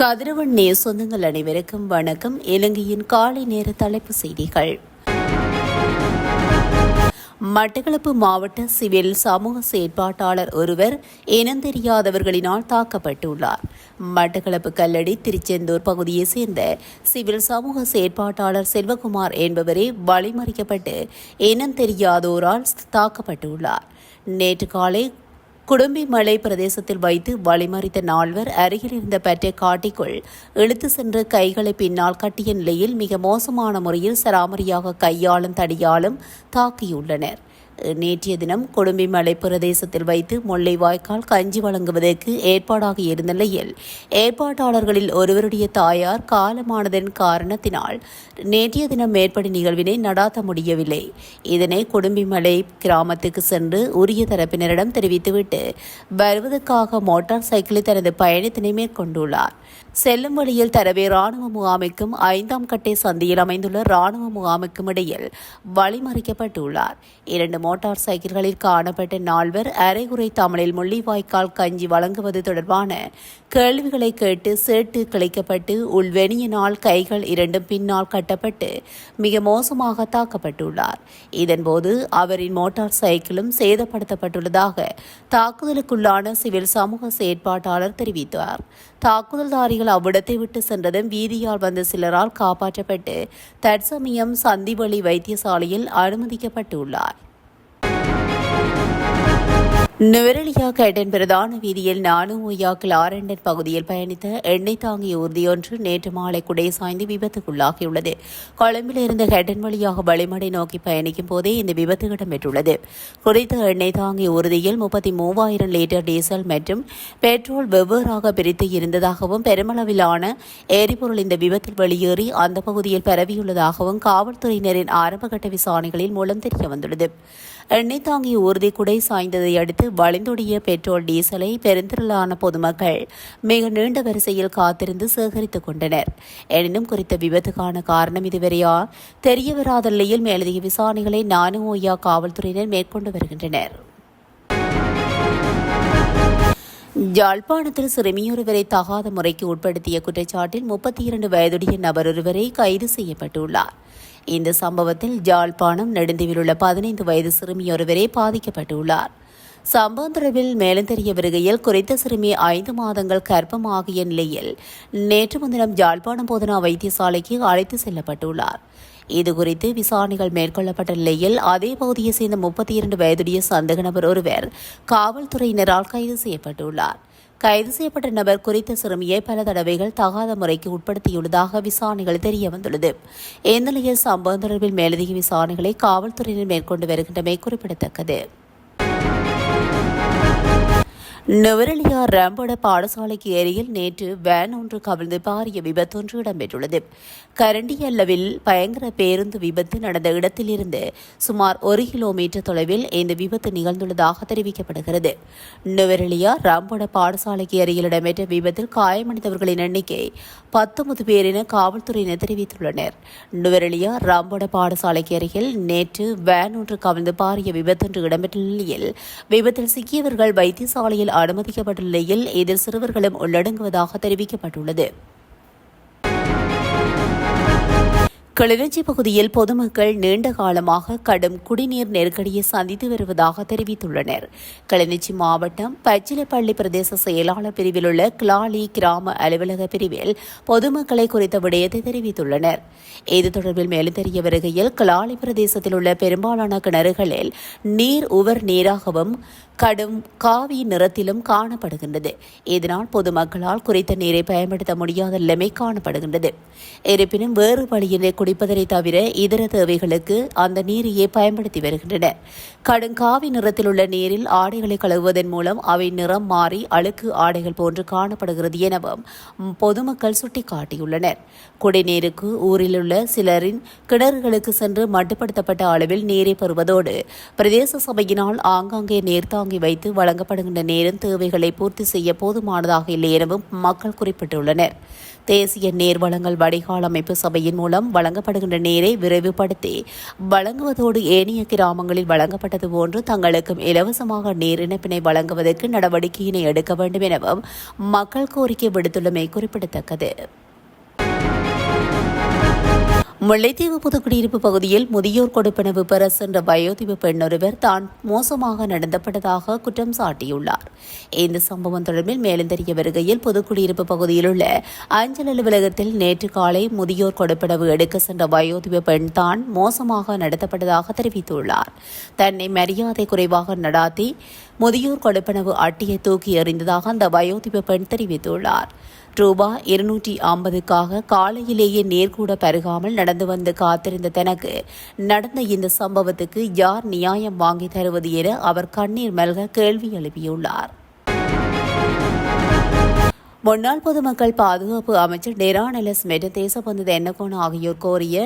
கதிரவன் நேர் சொந்தங்கள் அனைவருக்கும் வணக்கம். இலங்கையின் காலை நேர தலைப்பு செய்திகள். மட்டக்களப்பு மாவட்ட சிவில் சமூக செயற்பாட்டாளர் ஒருவர் இனந்தெரியாதவர்களினால் தாக்கப்பட்டுள்ளார். மட்டக்களப்பு கல்லடி திருச்செந்தூர் பகுதியைச் சேர்ந்த சிவில் சமூக செயற்பாட்டாளர் செல்வகுமார் என்பவரே வழிமறிக்கப்பட்டு இனந்தெரியாதோரால் தாக்கப்பட்டுள்ளார். நேற்று காலை குடும்பிமலை பிரதேசத்தில் வைத்து வழிமறித்த நால்வர் அருகில் இருந்த பற்றை காட்டிக்குள் இழுத்து சென்று கைகளை பின்னால் கட்டிய நிலையில் மிக மோசமான முறையில் சராமரியாக கையாலும் தடியாலும் தாக்கியுள்ளனர். நேற்றைய தினம் கொடும்பிமலை பிரதேசத்தில் வைத்து முல்லைவாய்க்கால் கஞ்சி வழங்குவதற்கு ஏற்பாடாக இருந்த நிலையில் ஏற்பாட்டாளர்களில் ஒருவருடைய தாயார் காலமானதன் காரணத்தினால் நேற்றைய தினம் மேற்படி நிகழ்வினை நடாத்த முடியவில்லை. இதனை கொடும்பிமலை கிராமத்துக்கு சென்று உரிய தரப்பினரிடம் தெரிவித்துவிட்டு வருவதற்காக மோட்டார் சைக்கிளில் தனது பயணத்தினை மேற்கொண்டுள்ளார். செல்லும் வழியில் தரவே ராணுவ முகாமைக்கும் 5ஆம் கட்டை சந்தியில் அமைந்துள்ள ராணுவ முகாமைக்கும் இடையில் வழிமறிக்கப்பட்டுள்ளார். 2 மோட்டார் சைக்கிள்களில் காணப்பட்ட நால்வர் அரைகுறை தமிழில் முள்ளிவாய்க்கால் கஞ்சி வழங்குவது தொடர்பான கேள்விகளை கேட்டு சேட்டு கிளைக்கப்பட்டு உள்வெனியினால் கைகள் 2 பின்னால் கட்டப்பட்டு மிக மோசமாக தாக்கப்பட்டுள்ளார். இதன்போது அவரின் மோட்டார் சைக்கிளும் சேதப்படுத்தப்பட்டுள்ளதாக தாக்குதலுக்குள்ளான சிவில் சமூக செயற்பாட்டாளர் தெரிவித்தார். தாக்குதல்தாரிகள் அவ்விடத்தை விட்டு சென்றதும் வீதியால் வந்த சிலரால் காப்பாற்றப்பட்டு தற்சமயம் சந்திவழி வைத்தியசாலையில் அனுமதிக்கப்பட்டுள்ளார். நுவரெலியா கேட்டன் பிரதான வீதியில் நானுமுயா கிளாரண்டன் பகுதியில் பயணித்த எண்ணெய் தாங்கிய ஊர்தியொன்று நேற்று மாலை குடை சாய்ந்து விபத்துக்குள்ளாகியுள்ளது. கொழும்பில் இருந்த கேட்டன் வழியாக வழிமடை நோக்கி பயணிக்கும் போதே இந்த விபத்து இடம்பெற்றுள்ளது. குறித்த எண்ணெய் தாங்கிய ஊர்தியில் 33,000 லிட்டர் டீசல் மற்றும் பெட்ரோல் வெவ்வேறாக பிரித்து இருந்ததாகவும் பெருமளவிலான எரிபொருள் இந்த விபத்தில் வெளியேறி அந்த பகுதியில் பரவியுள்ளதாகவும் காவல்துறையினரின் ஆரம்பகட்ட விசாரணைகளின் மூலம் தெரியவந்துள்ளது. எண்ணெய் தாங்கிய ஊர்தி குடை சாய்ந்ததை அடுத்து வழிந்தொடிய பெட்ரோல் டீசலை பெருந்திரளான பொதுமக்கள் மிக நீண்ட வரிசையில் காத்திருந்து சேகரித்துக் கொண்டனர். எனினும் குறித்த விபத்துக்கான காரணம் இதுவரையா தெரியவராத நிலையில் மேலதிக விசாரணைகளை நானுமோயா காவல்துறையினர் மேற்கொண்டு வருகின்றனர். யாழ்ப்பாணத்தில் சிறுமியொருவரை தகாத முறைக்கு உட்படுத்திய குற்றச்சாட்டில் 32 வயதுடைய நபர் ஒருவரை கைது செய்யப்பட்டுள்ளார். இந்த சம்பவத்தில் யாழ்ப்பாணம் நெடுந்தீவில் உள்ள 15 வயது சிறுமியொருவரே பாதிக்கப்பட்டுள்ளார். சம்பவம் தொடர்பில் மேலும் தெரிய வருகையில் குறித்த சிறுமி 5 மாதங்கள் கர்ப்பமாகிய நிலையில் நேற்று முன்தினம் யாழ்ப்பாணம் போதனா வைத்தியசாலைக்கு அழைத்து செல்லப்பட்டுள்ளார். இதுகுறித்து விசாரணைகள் மேற்கொள்ளப்பட்ட நிலையில் அதே பகுதியைச் சேர்ந்த 32 வயதுடைய சந்தேக நபர் ஒருவர் காவல்துறையினரால் கைது செய்யப்பட்டுள்ளார். கைது செய்யப்பட்ட நபர் குறித்த சிறுமியை பல தடவைகள் தகாத முறைக்கு உட்படுத்தியுள்ளதாக விசாரணைகள் தெரியவந்துள்ளது. இந்நிலையில் சம்பவம் தொடர்பில் மேலதிக விசாரணைகளை காவல்துறையினர் மேற்கொண்டு வருகின்றமை குறிப்பிடத்தக்கது. நுவரெலியா ரம்பட பாடசாலைக்கு ஏரியில் நேற்று வேன் ஒன்று கவிழ்ந்து பாரிய விபத்தொன்று இடம்பெற்றுள்ளது. கரண்டியல்லவில் பயங்கர பேருந்து விபத்து நடந்த இடத்திலிருந்து சுமார் 1 கிலோமீட்டர் தொலைவில் இந்த விபத்து நிகழ்ந்துள்ளதாக தெரிவிக்கப்படுகிறது. நுவரெலியா ரம்பட பாடசாலைக்கு அருகில் இடம்பெற்ற விபத்தில் காயமடைந்தவர்களின் எண்ணிக்கை 19 பேர் என காவல்துறையினர் தெரிவித்துள்ளனர். நுவரெலியா ரம்பட பாடசாலைக்கு அருகில் நேற்று வேன் ஒன்று கவிழ்ந்து பாரிய விபத்தொன்று இடம்பெற்ற நிலையில் விபத்தில் சிக்கியவர்கள் வைத்தியசாலையில் அனுமதிக்கப்பட்டுள்ள நிலையில் இதில் சிறுவர்களும் உள்ளடங்குவதாக தெரிவிக்கப்பட்டுள்ளது. கிளிநொச்சி பகுதியில் பொதுமக்கள் நீண்ட காலமாக கடும் குடிநீர் நெருக்கடியை சந்தித்து வருவதாக தெரிவித்துள்ளனர். கிளிநொச்சி மாவட்டம் பச்சிலைப்பள்ளி பிரதேச செயலாளர் பிரிவில் உள்ள கிளாலி கிராம அலுவலக பிரிவில் பொதுமக்களை குறித்த விடயத்தை தெரிவித்துள்ளனர். இது தொடர்பில் மேலும் தெரிய வருகையில் கிளாலி பிரதேசத்தில் உள்ள பெரும்பாலான கிணறுகளில் நீர் உவர் நீராகவும் கடும் காவி நிறத்திலும் காணப்படுகின்றது. இதனால் பொதுமக்களால் குறித்த நீரை பயன்படுத்த முடியாத நிலைமை காணப்படுகின்றது. இருப்பினும் வேறு வழியினை குடிப்பதனை தவிர இதர தேவைகளுக்கு அந்த நீரையே பயன்படுத்தி வருகின்றனர். கடும் காவி நிறத்தில் உள்ள நீரில் ஆடைகளை கழுவுவதன் மூலம் அவை நிறம் மாறி அழுக்கு ஆடைகள் போன்று காணப்படுகிறது எனவும் பொதுமக்கள் சுட்டிக்காட்டியுள்ளனர். குடிநீருக்கு ஊரில் உள்ள சிலரின் கிணறுகளுக்கு சென்று மட்டுப்படுத்தப்பட்ட அளவில் நீரை பெறுவதோடு பிரதேச சபையினால் ஆங்காங்கே நீர்த்தாங்க தாங்கி வைத்து வழங்கப்படுகின்ற நேரம் தேவைகளை பூர்த்தி செய்ய போதுமானதாக இல்லை எனவும் மக்கள் குறிப்பிட்டுள்ளனர். தேசிய நீர் வழங்கல் வடிகால் அமைப்பு சபையின் மூலம் வழங்கப்படுகின்ற நீரை விரைவுபடுத்தி வழங்குவதோடு ஏனைய கிராமங்களில் வழங்கப்பட்டது போன்று தங்களுக்கும் இலவசமாக நீர் இணைப்பினை வழங்குவதற்கு நடவடிக்கையினை எடுக்க வேண்டும் எனவும் மக்கள் கோரிக்கை விடுத்துள்ளமை குறிப்பிடத்தக்கது. முல்லைத்தீவு புதுக்குடியிருப்பு பகுதியில் முதியோர் கொடுப்பனவு பெற சென்ற வயோதிப பெண்ணொருவர் தான் மோசமாக நடத்தப்பட்டதாக குற்றம் சாட்டியுள்ளார். இந்த சம்பவம் தொடர்பில் மேலும் தெரிய வருகையில் புதுக்குடியிருப்பு பகுதியில் உள்ள அஞ்சல் அலுவலகத்தில் நேற்று காலை முதியோர் கொடுப்பனவு எடுக்க சென்ற வயோதிப பெண் தான் மோசமாக நடத்தப்பட்டதாக தெரிவித்துள்ளார். தன்னை மரியாதை குறைவாக நடாத்தி முதியோர் கொடுப்பனவு அட்டையை தூக்கி எறிந்ததாக அந்த வயோதிப பெண் தெரிவித்துள்ளார். ரூபாய் 250க்காக காலையிலேயே நேர்கூட பருகாமல் நடந்து வந்து காத்திருந்த தனக்கு நடந்த இந்த சம்பவத்துக்கு யார் நியாயம் வாங்கி தருவது என அவர் கண்ணீர் மல்க கேள்வி எழுப்பியுள்ளார். முன்னாள் பொதுமக்கள் பாதுகாப்பு அமைச்சர் டெரானெலஸ் மெட தேசபந்து தென்னகோன் ஆகியோர் கோரிய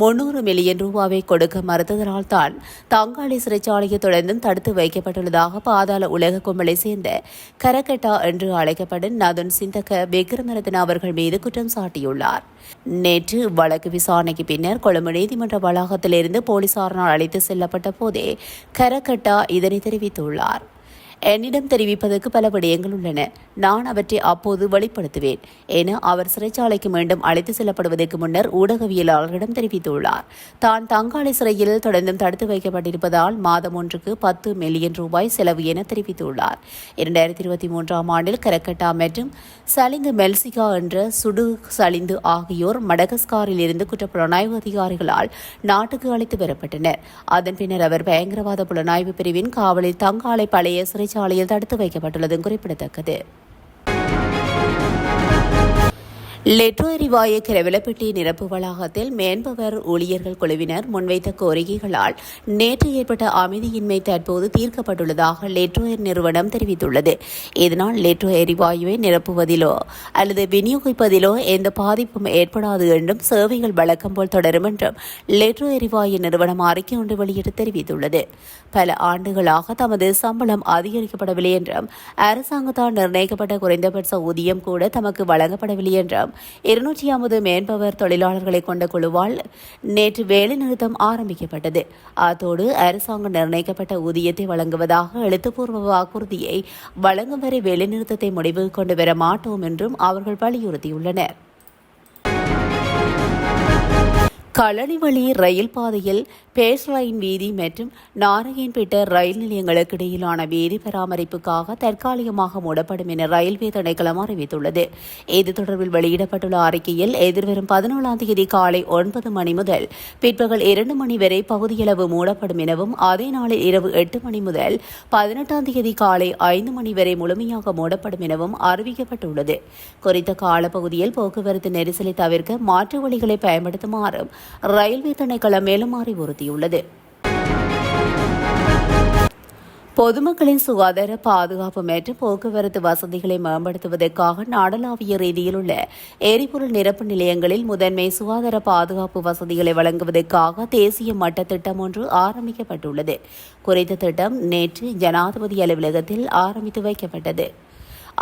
300 மில்லியன் ரூபாவை கொடுக்க மறுத்ததனால் தான் தங்காளி சிறைச்சாலையை தொடர்ந்தும் தடுத்து வைக்கப்பட்டுள்ளதாக பாதாள உலக கும்பலை சேர்ந்த கரகட்டா என்று அழைக்கப்படும் நதுன் சிந்தக விக்ரமரத்ன அவர்கள் மீது குற்றம் சாட்டியுள்ளார். நேற்று வழக்கு விசாரணைக்கு பின்னர் கொழும்பு நீதிமன்ற வளாகத்திலிருந்து போலீசாரினால் அழைத்து செல்லப்பட்ட போதே கரகட்டா இதனை தெரிவித்துள்ளார். என்னிடம் தெரிவிப்பதற்கு பல விடயங்கள் உள்ளன. நான் அவற்றை அப்போது வெளிப்படுத்துவேன் என அவர் சிறைச்சாலைக்கு மீண்டும் அழைத்து செல்லப்படுவதற்கு முன்னர் ஊடகவியலாளர்களிடம் தெரிவித்துள்ளார். தான் தங்காளி சிறையில் தொடர்ந்தும் தடுத்து வைக்கப்பட்டிருப்பதால் மாதம் ஒன்றுக்கு 10 மில்லியன் ரூபாய் செலவு என தெரிவித்துள்ளார். 2023 ஆண்டில் கரக்கட்டா மற்றும் சலிந்து மெல்சிகா என்ற சுடு சலிந்து ஆகியோர் மடகஸ்காரில் இருந்து குற்றப்புலனாய்வு அதிகாரிகளால் நாட்டுக்கு அழைத்து வரப்பட்டனர். அதன் பின்னர் அவர் பயங்கரவாத புலனாய்வு பிரிவின் காவலில் தங்காளை பழைய சிறைச்சாலையில் தடுத்து வைக்கப்பட்டுள்ளது குறிப்பிடத்தக்கது. லெட்ரோ எரிவாயு கிரவிலப்பட்டி நிரப்பு வளாகத்தில் மேன்பவர் ஊழியர்கள் குழுவினர் முன்வைத்த கோரிக்கைகளால் நேற்று ஏற்பட்ட அமைதியின்மை தற்போது தீர்க்கப்பட்டுள்ளதாக லெட்ரோ நிறுவனம் தெரிவித்துள்ளது. இதனால் லெட்ரோ எரிவாயுவை நிரப்புவதிலோ அல்லது விநியோகிப்பதிலோ எந்த பாதிப்பும் ஏற்படாது என்றும் சேவைகள் வழக்கம் போல் தொடரும் என்றும் லெட்ரோ எரிவாயு நிறுவனம் அறிக்கை ஒன்று வெளியிட்டு தெரிவித்துள்ளது. பல ஆண்டுகளாக தமது சம்பளம் அதிகரிக்கப்படவில்லை என்றும் அரசாங்கத்தால் நிர்ணயிக்கப்பட்ட குறைந்தபட்ச ஊதியம் கூட தமக்கு வழங்கப்படவில்லை என்றும் 250 மேன்பவர் தொழிலாளர்களை கொண்ட குழுவால் நேற்று வேலைநிறுத்தம் ஆரம்பிக்கப்பட்டது. அத்தோடு அரசாங்கம் நிர்ணயிக்கப்பட்ட ஊதியத்தை வழங்குவதாக எழுத்துப்பூர்வ வாக்குறுதியை வழங்கும் வரை வேலைநிறுத்தத்தை முடிவுக்கு கொண்டு வர மாட்டோம் என்றும் அவர்கள் வலியுறுத்தியுள்ளனர். களனிவழி ரயில் பாதையில் பேஸ்லைன் வீதி மற்றும் நாராயண்பேட்ட ரயில் நிலையங்களுக்கு இடையிலான வீதி பராமரிப்புக்காக தற்காலிகமாக மூடப்படும் என ரயில்வே திணைக்களம் அறிவித்துள்ளது. இது தொடர்பில் வெளியிடப்பட்டுள்ள அறிக்கையில் எதிர்வரும் 17ஆம் தேதி காலை 9 மணி முதல் பிற்பகல் 2 மணி வரை பகுதியளவு மூடப்படும் எனவும் அதே நாளில் இரவு 8 மணி முதல் 18ஆம் தேதி காலை 5 மணி வரை முழுமையாக மூடப்படும் எனவும் அறிவிக்கப்பட்டுள்ளது. குறித்த காலப்பகுதியில் போக்குவரத்து நெரிசலை தவிர்க்க மாற்று வழிகளை பயன்படுத்துமாறும் ரயில்வே திணைக்களம் மேலும் அறிவுறுத்தியுள்ளது. பொதுமக்களின் சுகாதார பாதுகாப்பு மற்றும் போக்குவரத்து வசதிகளை மேம்படுத்துவதற்காக நாடளாவிய ரீதியில் உள்ள எரிபொருள் நிரப்பு நிலையங்களில் முதன்மை சுகாதார பாதுகாப்பு வசதிகளை வழங்குவதற்காக தேசிய மட்ட திட்டம் ஒன்று ஆரம்பிக்கப்பட்டுள்ளது. குறித்த திட்டம் நேற்று ஜனாதிபதி அலுவலகத்தில் ஆரம்பித்து வைக்கப்பட்டது.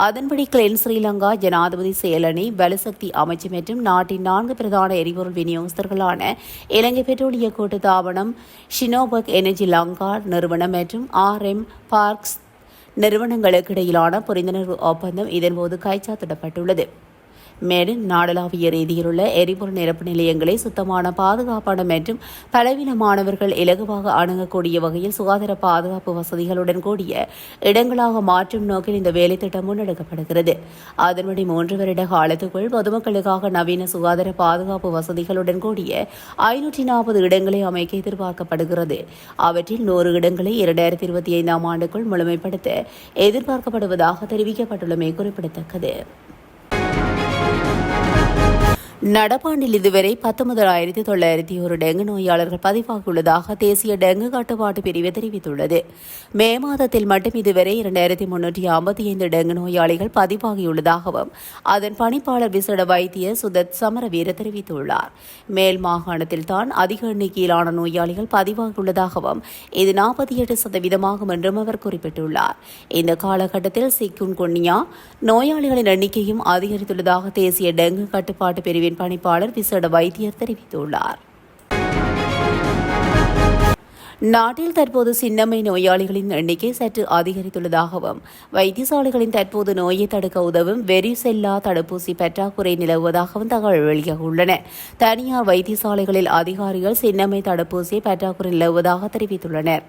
அதன்படி கிளீன் ஸ்ரீலங்கா ஜனாதிபதி செயலணி பலசக்தி அமைச்சு மற்றும் நாட்டின் 4 பிரதான எரிபொருள் விநியோகஸ்தர்களான இலங்கை பெட்ரோலிய கூட்டுத்தாபனம், ஷினோபக் எனர்ஜி லங்கா நிறுவனம் மற்றும் RM பார்க்ஸ் நிறுவனங்களுக்கு இடையிலான புரிந்துணர்வு ஒப்பந்தம் இதன்போது கைச்சாத்திடப்பட்டுள்ளது. மேலும் நாடளாவிய ரீதியில் உள்ள எரிபொருள் நிரப்பு நிலையங்களை சுத்தமான, பாதுகாப்பான மற்றும் பலவீனமானவர்கள் இலகுவாக அணுகக்கூடிய வகையில் சுகாதார பாதுகாப்பு வசதிகளுடன் கூடிய இடங்களாக மாற்றும் நோக்கில் இந்த வேலை திட்டம் முன்னெடுக்கப்படுகிறது. அதன்படி 3 வருட காலத்துக்குள் பொதுமக்களுக்காக நவீன சுகாதார பாதுகாப்பு வசதிகளுடன் கூடிய 540 இடங்களை அமைக்க எதிர்பார்க்கப்படுகிறது. அவற்றில் 100 இடங்களை 2025ஆம் ஆண்டுக்குள் முழுமைப்படுத்த எதிர்பார்க்கப்படுவதாக தெரிவிக்கப்பட்டுள்ளமை குறிப்பிடத்தக்கது. நடப்பாண்டில் இதுவரை 19,901 டெங்கு நோயாளர்கள் பதிவாகியுள்ளதாக தேசிய டெங்கு கட்டுப்பாட்டு பிரிவு தெரிவித்துள்ளது. மே மாதத்தில் மட்டும் இதுவரை 2,355 டெங்கு நோயாளிகள் பதிவாகியுள்ளதாகவும் அதன் பணிப்பாளர் விசேட வைத்தியர் சுதத் சமரவீர தெரிவித்துள்ளார். மேல் மாகாணத்தில் தான் அதிக எண்ணிக்கையிலான நோயாளிகள் பதிவாகியுள்ளதாகவும் இது 48% என்றும் அவர் குறிப்பிட்டுள்ளார். இந்த காலகட்டத்தில் சிக்குன்குன்யா நோயாளிகளின் எண்ணிக்கையும் அதிகரித்துள்ளதாக தேசிய டெங்கு கட்டுப்பாட்டு பிரிவு பணிப்பாளர் விசேட வைத்தியர் தெரிவித்துள்ளார். நாட்டில் தற்போது சின்னம்மை நோயாளிகளின் எண்ணிக்கை சற்று அதிகரித்துள்ளதாகவும் வைத்தியசாலைகளின் தற்போது நோயை தடுக்க உதவும் வெரிசெல்லா தடுப்பூசி பற்றாக்குறை நிலவுவதாகவும் தகவல் வெளியாகியுள்ளன. தனியார் வைத்தியசாலைகளில் அதிகாரிகள் சின்னம்மை தடுப்பூசி பற்றாக்குறை நிலவுவதாக தெரிவித்துள்ளனர்.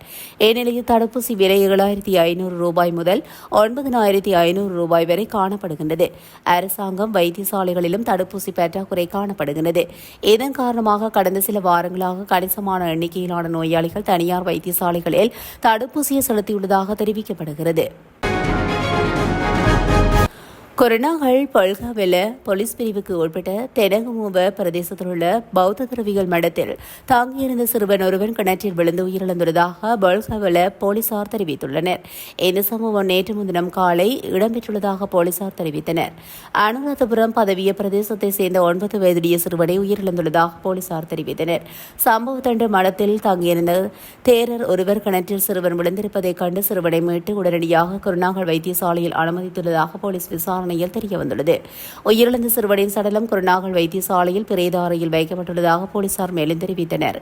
இந்நிலையில் தடுப்பூசி விலை 7,500 ரூபாய் முதல் 9,500 ரூபாய் வரை காணப்படுகின்றது. அரசாங்கம் வைத்தியசாலைகளிலும் தடுப்பூசி பற்றாக்குறை காணப்படுகின்றது. இதன் காரணமாக கடந்த சில வாரங்களாக கணிசமான எண்ணிக்கையிலான நோயாளிகள் தனியார் வைத்தியசாலைகளில் தடுப்பூசியை செலுத்தியுள்ளதாக தெரிவிக்கப்படுகிறது. கொரோனாகள் பல்காவெல போலீஸ் பிரிவுக்கு உட்பட்ட தெனகமுவ பிரதேசத்தில் உள்ள பௌத்த துறவிகள் மடத்தில் தாங்கியிருந்த சிறுவன் ஒருவன் கிணற்றில் விழுந்து உயிரிழந்துள்ளதாக பல்காவெல போலீசார் தெரிவித்துள்ளனர். இந்த சம்பவம் நேற்று முன்தினம் காலை இடம்பெற்றுள்ளதாக போலீசார் தெரிவித்தனர். அனுராதபுரம் பதவிய பிரதேசத்தை சேர்ந்த 9 வயதுடைய சிறுவனை உயிரிழந்துள்ளதாக போலீசார் தெரிவித்தனர். சம்பவத்தன்று மடத்தில் தங்கியிருந்த தேரர் ஒருவர் கிணற்றில் சிறுவன் விழுந்திருப்பதைக் கண்டு சிறுவனை மீட்டு உடனடியாக கொரோனாகள் வைத்தியசாலையில் அனுமதித்துள்ளதாக போலீஸ் விசாரணை தெரியவந்துள்ளது. உயிரிழந்த சிறுவனின் சடலம் குருநாகல் வைத்தியசாலையில் பிரேத அறையில் வைக்கப்பட்டுள்ளதாக போலீசார் மேலும் தெரிவித்தனர்.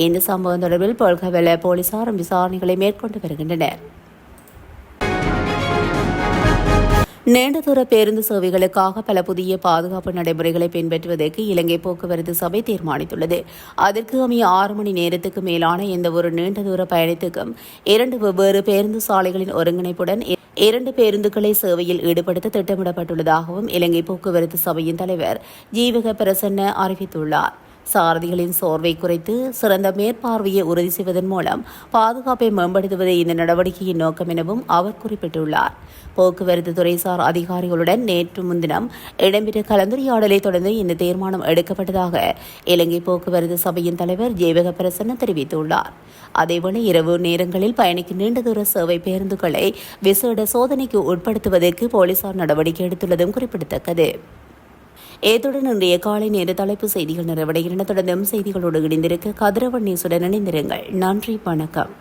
இந்த சம்பவம் தொடர்பில் பொல்கவெல போலீசார் விசாரணைகளை மேற்கொண்டு வருகின்றனர். நீண்ட தூர பேருந்து சேவைகளுக்காக பல புதிய பாதுகாப்பு நடைமுறைகளை பின்பற்றுவதற்கு இலங்கை போக்குவரத்து சபை தீர்மானித்துள்ளது. அதற்கு அமைய 6 மணி நேரத்துக்கு மேலான எந்தவொரு நீண்ட தூர பயணத்துக்கும் 2 வெவ்வேறு பேருந்து சாலைகளின் ஒருங்கிணைப்புடன் 2 பேருந்துகளை சேவையில் ஈடுபடுத்த திட்டமிடப்பட்டுள்ளதாகவும் இலங்கை போக்குவரத்து சபையின் தலைவர் ஜீவக பிரசன்ன அறிவித்துள்ளார். சாரதிகளின் சோர்வை குறைத்து சிறந்த மேற்பார்வையை உறுதி செய்வதன் மூலம் பாதுகாப்பை மேம்படுத்துவதே இந்த நடவடிக்கையின் நோக்கம் எனவும் அவர் குறிப்பிட்டுள்ளார். போக்குவரத்து துறைசார் அதிகாரிகளுடன் நேற்று முன்தினம் இடம்பெற்ற கலந்துரையாடலை தொடர்ந்து இந்த தீர்மானம் எடுக்கப்பட்டதாக இலங்கை போக்குவரத்து சபையின் தலைவர் ஜேவக பிரசன்ன தெரிவித்துள்ளார். அதேவேளை இரவு நேரங்களில் பயணிக்கும் நீண்ட தூர சேவை பேருந்துகளை விசேட சோதனைக்கு உட்படுத்துவதற்கு போலீசார் நடவடிக்கை எடுத்துள்ளதும் குறிப்பிடத்தக்கது. ஏதுடன் இன்றைய காலை நேர தலைப்பு செய்திகள் நிறைவடைகின்றன. தொடர்ந்தும் செய்திகளோடு இணைந்திருக்க கதிரவன் நியூஸுடன் இணைந்திருங்கள். நன்றி, வணக்கம்.